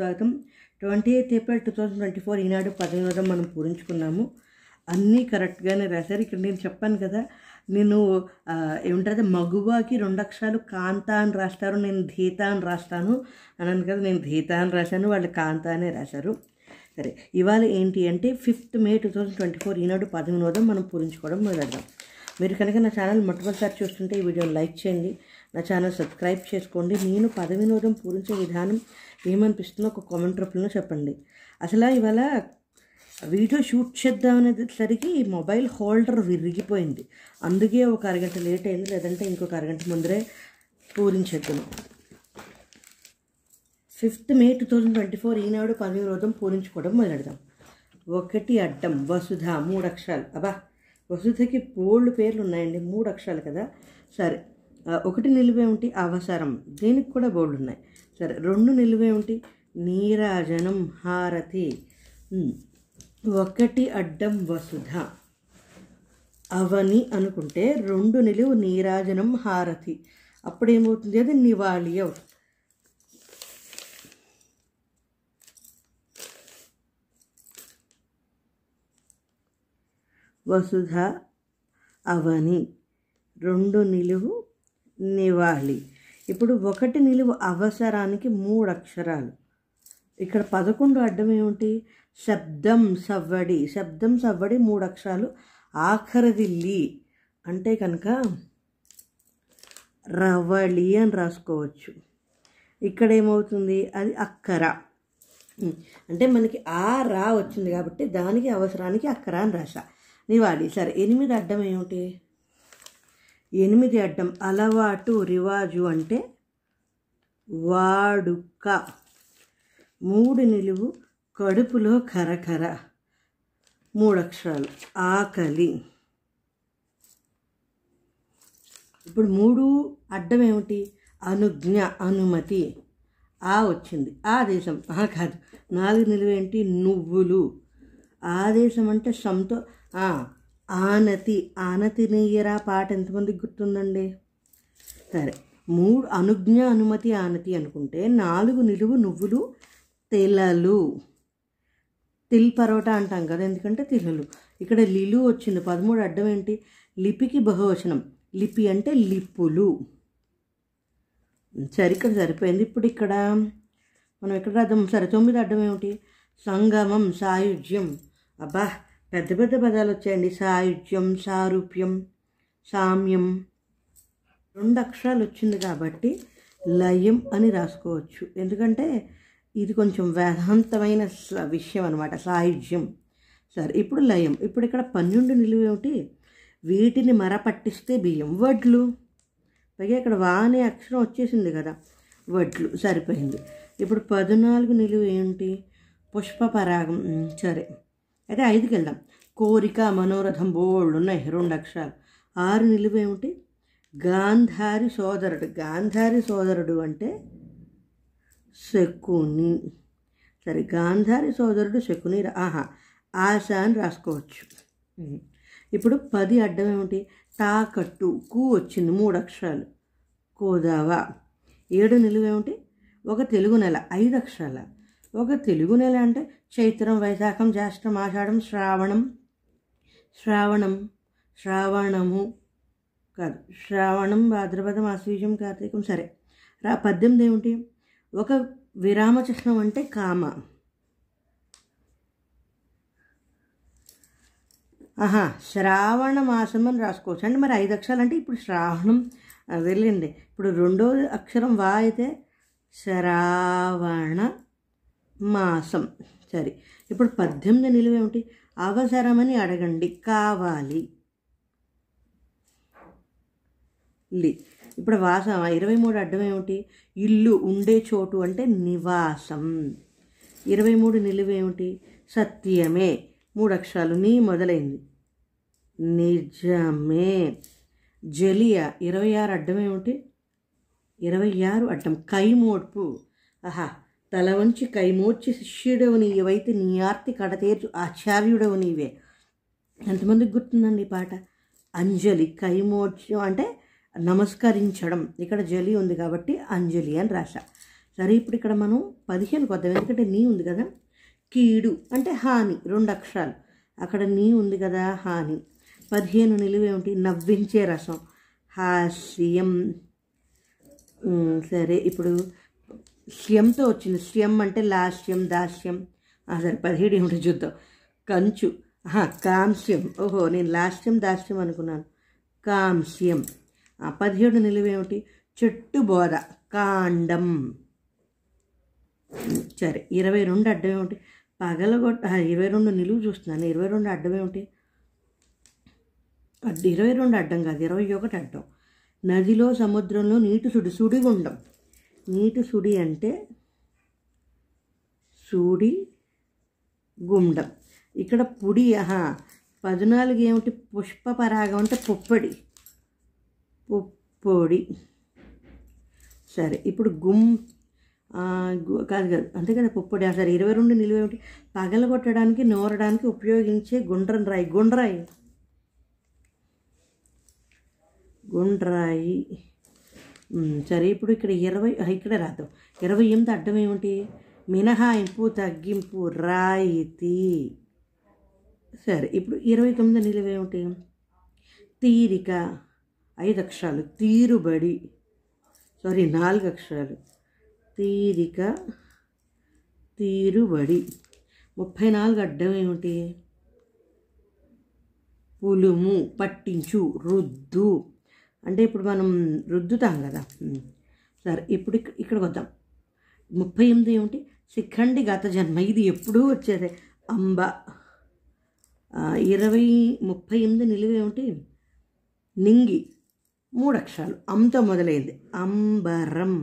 స్వాగతం. 28 ఏప్రిల్ 2024 ఈనాడు 18వ మనం పూరించుకున్నాము. అన్నీ కరెక్ట్గానే రాశారు. ఇక్కడ నేను చెప్పాను కదా, నేను ఏమంటారు, మగువాకి 2 అక్షరాలు కాంత అని రాస్తారు, నేను ధీత అని రాస్తాను అన్నాను కదా. నేను ధీత అని రాశాను, వాళ్ళు కాంత అనే రాశారు. సరే, ఇవాళ ఏంటి అంటే 5th May 2024 ఈనాడు 18వ మనం పూరించుకోవడం మొదలెడదాం. మీరు కనుక నా ఛానల్ మొట్టమొదటిసారి చూస్తుంటే ఈ వీడియోని లైక్ చేయండి, నా ఛానల్ సబ్స్క్రైబ్ చేసుకోండి. నేను 18వ పూరించే విధానం ఏమనిపిస్తుందో ఒక కామెంట్ రూపంలో చెప్పండి. అసలు ఇవాళ వీడియో షూట్ చేద్దామనేసరికి మొబైల్ హోల్డర్ విరిగిపోయింది, అందుకే ఒక అరగంట లేట్ అయింది, లేదంటే ఇంకొక అరగంట ముందరే పూరించేద్దాను. 5th May 2024 ఈనాడు 18వ పూరించుకోవడం మొదలెడదాం. 1 అడ్డం వసుధ 3 అక్షరాలు. అబ్బా, వసుధకి బోల్డ్ పేర్లు ఉన్నాయండి, 3 అక్షరాలు కదా. సరే, 1 నిలువేమిటి? అవసరం, దీనికి కూడా బోల్డ్ ఉన్నాయి. సరే, 2 నిలువేమిటి? నీరాజనం, హారతి. 1 అడ్డం వసుధ అవని అనుకుంటే 2 నిలువు నీరాజనం, హారతి. అప్పుడు ఏమవుతుంది? అది నివాళి అవుతుంది. వసుధ అవని 2 నిలువు నివాళి. ఇప్పుడు 1 నిలువు అవసరానికి 3 అక్షరాలు. ఇక్కడ 11 అడ్డం ఏమిటి? శబ్దం సవ్వడి. శబ్దం సవ్వడి 3 అక్షరాలు. ఆఖరిది లి అంటే కనుక రవళి అని రాసుకోవచ్చు. ఇక్కడ ఏమవుతుంది? అది అక్కర. అంటే మనకి ఆ రా వచ్చింది కాబట్టి దానికి అవసరానికి అక్కర అని రాసా, నివాళి. సరే, 8 అడ్డం ఏమిటి? 8 అడ్డం అలవాటు, రివాజు అంటే వాడుక. 3 నిలువు కడుపులో కరకర 3 అక్షరాలు. ఆకలి. ఇప్పుడు 3 అడ్డం ఏమిటి? అనుజ్ఞ, అనుమతి. ఆ వచ్చింది. ఆదేశం కాదు. 4 నిలువేంటి? నువ్వులు. ఆదేశం అంటే సంతో. ఆనతి. ఆనతి నెయ్యరా పాట ఎంతమందికి గుర్తుందండి? సరే, 3 అనుజ్ఞ, అనుమతి, ఆనతి అనుకుంటే 4 నిలువు నువ్వులు, తెలలు. తిల్ పరోటా అంటాం కదా, ఎందుకంటే తిలలు. ఇక్కడ లిలు వచ్చింది. 13 అడ్డం ఏంటి? లిపికి బహువచనం. లిపి అంటే లిప్పులు. సరే, ఇక్కడ సరిపోయింది. ఇప్పుడు ఇక్కడ మనం ఎక్కడ రాద్దాం? సరే, 9 అడ్డం ఏమిటి? సంగమం, సాయుజ్యం. అబ్బా, పెద్ద పెద్ద పదాలు వచ్చాయండి. సాయుజ్యం, సారూప్యం, సామ్యం. 2 అక్షరాలు వచ్చింది కాబట్టి లయం అని రాసుకోవచ్చు, ఎందుకంటే ఇది కొంచెం వేదాంతమైన విషయం అనమాట, సాయుజ్యం. సరే, ఇప్పుడు లయం. ఇప్పుడు ఇక్కడ 12 నిలువేమిటి? వీటిని మరపట్టిస్తే బియ్యం, వడ్లు. పైగా ఇక్కడ వా అనే అక్షరం వచ్చేసింది కదా, వడ్లు. సరిపోయింది. ఇప్పుడు 14 నిలువు ఏంటి? పుష్పపరాగం. సరే, అయితే 5కి వెళ్దాం. కోరిక, మనోరథం, బోల్డ్ ఉన్నాయి, 2 అక్షరాలు. 6 నిలువు ఏమిటి? గాంధారి సోదరుడు. గాంధారి సోదరుడు అంటే శకుని. సరే, గాంధారి సోదరుడు శకుని. ఆశ అని రాసుకోవచ్చు. ఇప్పుడు 10 అడ్డం ఏమిటి? తాకట్టు. కు వచ్చింది, 3 అక్షరాలు. కోదావ. 7 నిలువేమిటి? ఒక తెలుగు నెల, 5 అక్షరాల. ఒక తెలుగు నెల అంటే చైత్రం, వైశాఖం, జ్యేష్టం, ఆషాఢం, శ్రావణం. శ్రావణము కాదు, శ్రావణం, భాద్రపదం, ఆశ్వీజం, కార్తీకం. సరే, 18 ఏమిటి? ఒక విరామ చిహ్నం అంటే కామ. శ్రావణ మాసం అని రాసుకోవచ్చు. అంటే మరి 5 అక్షరాలు అంటే ఇప్పుడు శ్రావణం వెళ్ళండి. ఇప్పుడు 2వ అక్షరం వా అయితే శ్రావణ మాసం. సరే, ఇప్పుడు 18 నిలువేమిటి? అవసరమని అడగండి, కావాలి, లి. ఇప్పుడు వాసం. 23 అడ్డం ఏమిటి? ఇల్లు, ఉండే చోటు అంటే నివాసం. 23 నిలువేమిటి? సత్యమే, 3 అక్షరాలు. నీ మొదలైంది, నిజమే. జలియ. 26 అడ్డం ఏమిటి? 26 అడ్డం కైమోడ్పు. తల వంచి కైమోడ్చి శిష్యుడవు నీవైతే నీ ఆర్తి కడతేర్చు ఆచార్యుడవు నీవే. ఎంతమందికి గుర్తుందండి ఈ పాట? అంజలి. కైమోడ్చు అంటే నమస్కరించడం. ఇక్కడ జలి ఉంది కాబట్టి అంజలి అని రాశా. సరే ఇప్పుడు ఇక్కడ మనం 15కి వద్దాం, ఎందుకంటే నీ ఉంది కదా. కీడు అంటే హాని, 2 అక్షరాలు, అక్కడ నీ ఉంది కదా, హాని. 15 నిలువేమిటి, నవ్వించే రసం, హాస్యం. సరే ఇప్పుడు శ్యంతో వచ్చింది, శ్యం అంటే లాస్యం, దాస్యం. సరే 17 ఏమిటో చూద్దాం. కంచు, కాంస్యం. ఓహో, నేను లాస్యం దాస్యం అనుకున్నాను, కాంస్యం. 17 నిలువేమిటి, చెట్టు బోధ, కాండం. సరే 22 అడ్డం ఏమిటి, పగలగొట్ట. 22 నిలువు చూస్తున్నాను, 22 అడ్డం ఏమిటి, 22 అడ్డం కాదు, 21 అడ్డం. నదిలో సముద్రంలో నీటి సుడి, సుడిగుండం. నీటి సుడి అంటే సుడి గుండం. ఇక్కడ పుడి, 14 ఏమిటి, పుష్పపరాగం అంటే పుప్పొడి, పుప్పొడి. సరే ఇప్పుడు కాదు అంతే కదా, పుప్పొడి. సరే 22 నిలువేమిటి, పగలగొట్టడానికి నూరడానికి ఉపయోగించే గుండ్రం రాయి, గుండ్రాయి, గుండ్రాయి. సరే ఇప్పుడు ఇక్కడ 20, ఇక్కడే రాద్దాం. 28 అడ్డం ఏమిటి, మినహాయింపు, తగ్గింపు, రాయితీ. సరే ఇప్పుడు 29 నిలువేమిటి, తీరిక, 5 అక్షరాలు, తీరుబడి. 4 అక్షరాలు, తీరిక, తీరుబడి. 34 అడ్డం ఏమిటి, పులుము, పట్టించు, రుద్దు. అంటే ఇప్పుడు మనం రుద్దుతాం కదా. సరే ఇప్పుడు ఇక్కడికి వద్దాం. 38 ఏమిటి, శిఖండి గత జన్మ, ఇది ఎప్పుడూ వచ్చేదే, అంబ. 38 నిలువేమిటి, నింగి, 3 అక్షరాలు, అంతో మొదలైంది, అంబరం.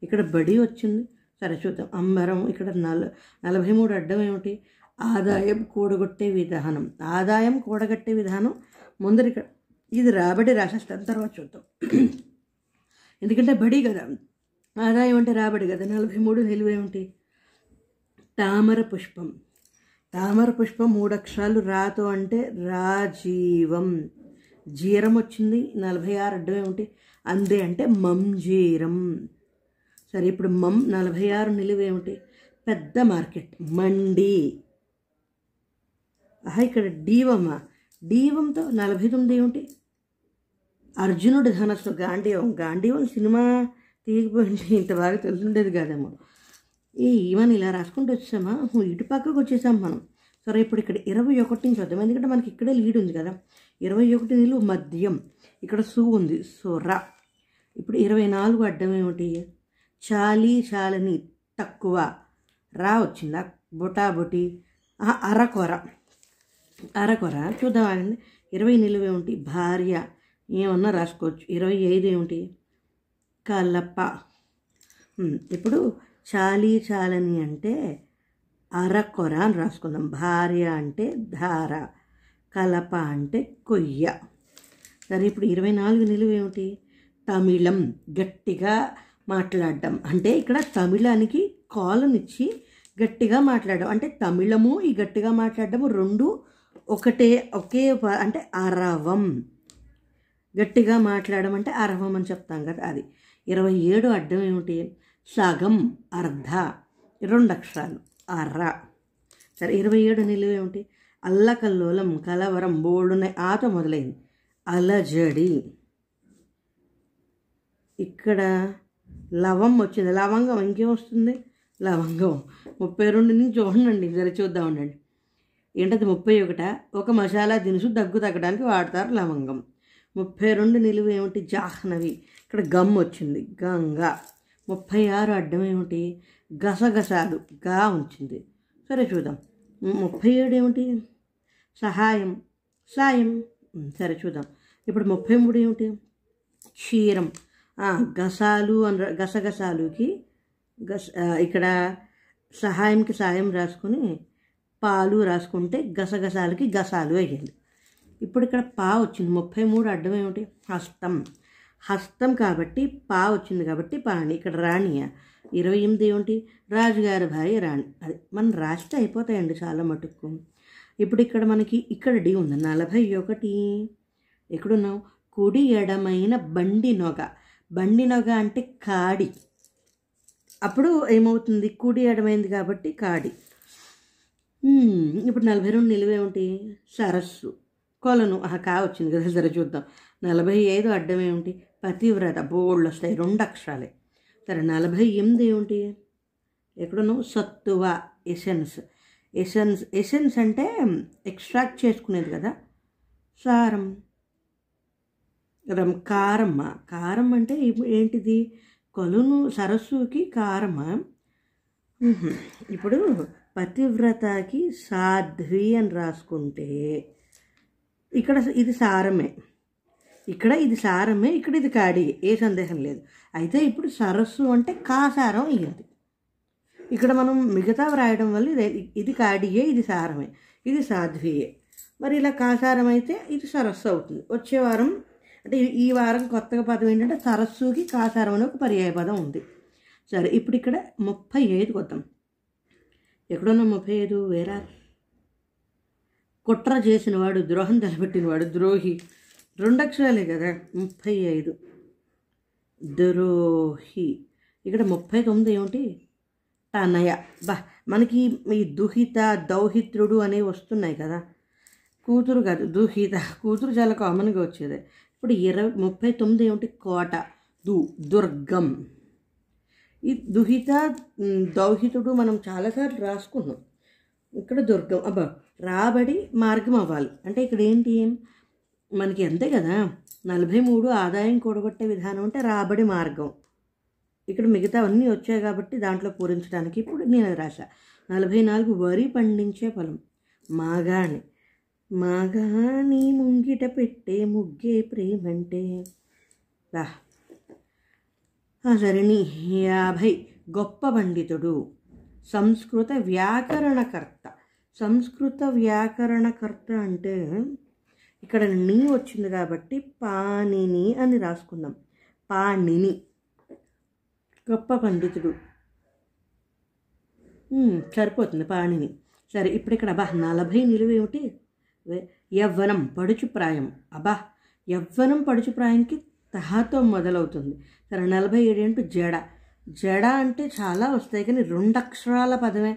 ఇక్కడ బడి వచ్చింది. సరే చూద్దాం, అంబరం. ఇక్కడ 43 అడ్డం ఏమిటి, ఆదాయం కూడగొట్టే విధానం. ఆదాయం కూడగట్టే విధానం ముందర ఇక్కడ ఇది రాబడి రాసేస్తాను, తర్వాత చూద్దాం. ఎందుకంటే బడి కదా, ఆదాయం అంటే రాబడి కదా. 43 నిలువేమిటి, తామర పుష్పం. తామర పుష్పం 3 అక్షరాలు, రాతో అంటే రాజీవం. జీరం వచ్చింది. 46 అడ్డం ఏమిటి, అందే అంటే మంజీరం. సరే ఇప్పుడు 46 నిలువేమిటి, పెద్ద మార్కెట్, మండి. ఇక్కడ డీవమా, డీవంతో 49 ఏమిటి, అర్జునుడి ధనస్సు, గాంధీవం. గాంధీవం సినిమా తీయకపోయింది, ఇంత బాగా తెలుసుండేది కాదేమో. ఇవన్నీ ఇలా రాసుకుంటూ వచ్చామా, ఇటు పక్కకు వచ్చేసాం మనం. సరే ఇప్పుడు ఇక్కడ 21 నుంచి వద్దాం, ఎందుకంటే మనకి ఇక్కడే లీడ్ ఉంది కదా. 21 నిలువు, మద్యం. ఇక్కడ సు ఉంది, సొర. ఇప్పుడు 24 అడ్డం ఏమిటి, చాలి, చాలని, తక్కువ, రా వచ్చిందా, బొటాబొటి, అరకొర, అరకొర. చూద్దాం ఆగండి. 20 నిలువేమిటి, భార్య, ఏమన్నా రాసుకోవచ్చు. 25 ఏమిటి, కలప. ఇప్పుడు చాలి, చాలని అంటే అరకొర అని రాసుకుందాం. భార్య అంటే ధార, కలప అంటే కొయ్య. సరే ఇప్పుడు 24 నిలువేమిటి, తమిళం, గట్టిగా మాట్లాడడం. అంటే ఇక్కడ తమిళానికి కాలనిచ్చి గట్టిగా మాట్లాడడం. అంటే తమిళము, ఈ గట్టిగా మాట్లాడడం రెండు ఒకే అంటే అరవం. గట్టిగా మాట్లాడడం అంటే అరవం అని చెప్తాం కదా, అది. 27 అడ్డం ఏమిటి, సగం, అర్ధ, 2 అక్షరాలు, అర్ర. సరే 27 నిలువేమిటి, అల్లకల్లోలం, కలవరం, బోల్డునే, ఆతో మొదలైంది, అలజడి. ఇక్కడ లవం వచ్చింది, లవంగం. ఇంకేం వస్తుంది, లవంగం. 32 నుంచి చూడండి, సరే చూద్దాం ఉండండి. ఏంటది, 31, ఒక మసాలా దినుసు, దగ్గు తగ్గడానికి వాడతారు, లవంగం. 32 నిలువు ఏమిటి, జాహ్నవి. ఇక్కడ గమ్ వచ్చింది, గంగా. 36 అడ్డం ఏమిటి, గసగసాలు, గా ఉంచింది. సరే చూద్దాం. 37 ఏమిటి, సహాయం, సాయం. సరే చూద్దాం. ఇప్పుడు 33 ఏమిటి, క్షీరం. గసాలు అని, గసగసాలుకి ఇక్కడ సహాయంకి సాయం రాసుకొని పాలు రాసుకుంటే గసగసాలకి గసాలు అయ్యింది. ఇప్పుడు ఇక్కడ పా వచ్చింది. 33 అడ్డం ఏమిటి, హస్తం. హస్తం కాబట్టి పా వచ్చింది కాబట్టి పాణి. ఇక్కడ రాణియ. 28 ఏమిటి, రాజుగారి భార్య రాణి. అది మనం రాస్తే అయిపోతాయండి చాలా మటుకు. ఇప్పుడు ఇక్కడ మనకి ఇక్కడ డి ఉంది. 41 ఎక్కడున్నావు, కుడి ఎడమైన బండి నొగ. బండి నొగ అంటే కాడి. అప్పుడు ఏమవుతుంది, కుడి ఎడమైంది కాబట్టి కాడి. ఇప్పుడు 42 నిలువేమిటి, సరస్సు. కొలను కా వచ్చింది కదా, సరే చూద్దాం. 45 అడ్డం ఏమిటి, పతివ్రత. బోళ్ళు వస్తాయి, 2 అక్షరాలే. సరే 48 ఏమిటి, ఎక్కడనో సత్తువ, ఎసెన్స్. ఎసెన్స్ అంటే ఎక్స్ట్రాక్ట్ చేసుకునేది కదా. సారం, కారమ్మ. కారం అంటే ఏంటిది, కొలను సరస్సుకి కారమా. ఇప్పుడు పతివ్రతకి సాధ్వి అని రాసుకుంటే ఇక్కడ ఇది సారమే, ఇక్కడ ఇది సారమే, ఇక్కడ ఇది కాడి, ఏ సందేహం లేదు. అయితే ఇప్పుడు సరస్సు అంటే కాసారం అయ్యింది. ఇక్కడ మనం మిగతా వ్రాయడం వల్ల ఇది కాడియే, ఇది సారమే, ఇది సాధ్వియే. మరి ఇలా కాసారం అయితే ఇది సరస్సు అవుతుంది. వచ్చే వారం అంటే ఈ వారం కొత్తగా పదం ఏంటంటే సరస్సుకి కాసారం అనే ఒక పర్యాయ పదం ఉంది. సరే ఇప్పుడు ఇక్కడ 35 కొద్దాం. ఎక్కడున్నా 35 వేరా. కుట్ర చేసినవాడు, ద్రోహం తలపెట్టినవాడు ద్రోహి, 2 అక్షరాలే కదా. 35 ద్రోహి. ఇక్కడ 39 ఏమిటి, తనయ. మనకి ఈ దుహిత, దౌహిత్రుడు అనేవి వస్తున్నాయి కదా. కూతురు కాదు, దుహిత. కూతురు చాలా కామన్గా వచ్చేది. ఇప్పుడు 39 ఏమిటి, కోట, దుర్గం. ఈ దుహిత, దౌహితుడు మనం చాలాసార్లు రాసుకున్నాం. ఇక్కడ దుర్గం. రాబడి మార్గం అవ్వాలి అంటే ఇక్కడ ఏంటి, మనకి అంతే కదా. 43 ఆదాయం కూడగొట్టే విధానం అంటే రాబడి మార్గం. ఇక్కడ మిగతా అన్నీ వచ్చాయి కాబట్టి దాంట్లో పూరించడానికి ఇప్పుడు నేను రాశా. 44 వరి పండించే పొలం, మాగాణి. మాగాణి ముంగిట పెట్టే ముగ్గే ప్రేమంటే. సరే 50 గొప్ప పండితుడు, సంస్కృత వ్యాకరణకర్త. సంస్కృత వ్యాకరణకర్త అంటే ఇక్కడ నీ వచ్చింది కాబట్టి పాణిని అని రాసుకుందాం. పాణిని గొప్ప పండితుడు సరిపోతుంది, పాణిని. సరే ఇప్పుడు ఇక్కడ 40 నిలువేమిటి, యవ్వనం, పడుచుప్రాయం. యవ్వనం పడుచుప్రాయంకి తహతో మొదలవుతుంది. సరే 47 ఏంటి, జడ. జడ అంటే చాలా వస్తాయి కానీ 2 అక్షరాల పదమే.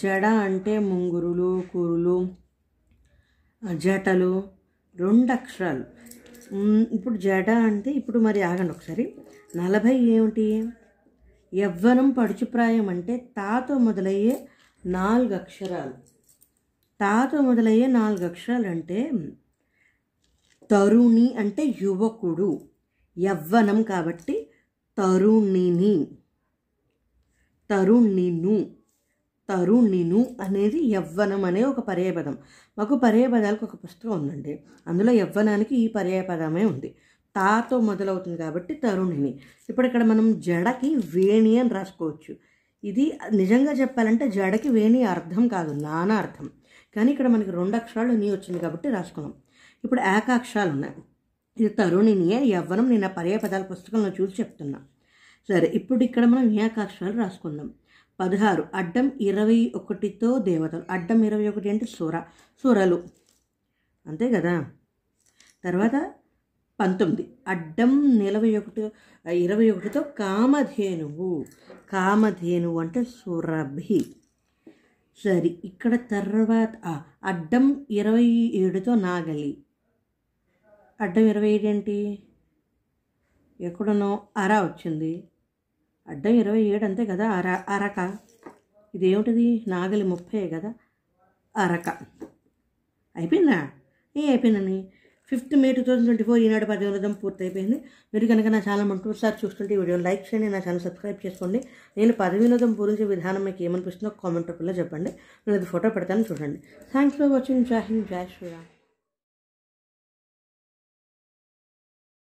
జడ అంటే ముంగురులు, కురులు, జటలు, 2 అక్షరాలు. ఇప్పుడు జడ అంటే ఇప్పుడు మరి ఆగండి ఒకసారి. 40 ఏమిటి, యవ్వనం పడుచుప్రాయం అంటే తాతో మొదలయ్యే 4 అక్షరాలు. తాతో మొదలయ్యే 4 అక్షరాలు అంటే తరుణి అంటే యువకుడు, యవ్వనం కాబట్టి తరుణిని, తరుణిను. తరుణిను అనేది యవ్వనం అనే ఒక పర్యాయపదం. మాకు పర్యాయపదాలకు ఒక పుస్తకం ఉందండి, అందులో యవ్వనానికి ఈ పర్యాయపదమే ఉంది. తాతో మొదలవుతుంది కాబట్టి తరుణిని. ఇప్పుడు ఇక్కడ మనం జడకి వేణి అని రాసుకోవచ్చు. ఇది నిజంగా చెప్పాలంటే జడకి వేణి అర్థం కాదు, నానా అర్థం. కానీ ఇక్కడ మనకి 2 అక్షరాలు నీ వచ్చింది కాబట్టి రాసుకున్నాం. ఇప్పుడు ఏకాక్షరాలు ఉన్నాయి. ఇది తరుణినియే, యవ్వనం. నేను ఆ పర్యాయపదాల పుస్తకంలో చూసి చెప్తున్నా. సరే ఇప్పుడు ఇక్కడ మనం ఏకాక్షరాలు రాసుకుందాం. 16 అడ్డం 21తో దేవతలు. అడ్డం 21 అంటే సురలు అంతే కదా. తర్వాత 19 అడ్డం 21తో కామధేనువు. కామధేనువు అంటే సురభి. సరే ఇక్కడ తర్వాత అడ్డం 27తో నాగలి. అడ్డం 27 ఏంటి, ఎక్కడనో అర వచ్చింది. అడ్డం 27 అంతే కదా, అరక. ఇదేమిటిది, నాగలి 30 కదా, అరక. అయిపోయిందా, అయిపోయిందని. 5th May 2024 ఈనాడు 10వ వినోదం పూర్తయిపోయింది. మీరు కనుక నా ఛానల్ మొదటిసారి చూస్తుంటే ఈ వీడియోని లైక్ చేయండి, నా ఛానల్ సబ్స్క్రైబ్ చేసుకోండి. నేను 10వ వినోదం పూరించే విధానం మీకు ఏమనిపిస్తుందో కామెంట్ రూపంలో చెప్పండి. నేను అది ఫోటో పెడతాను చూడండి. Thanks for watching. జై హింద్, జై శ్రీరామ్.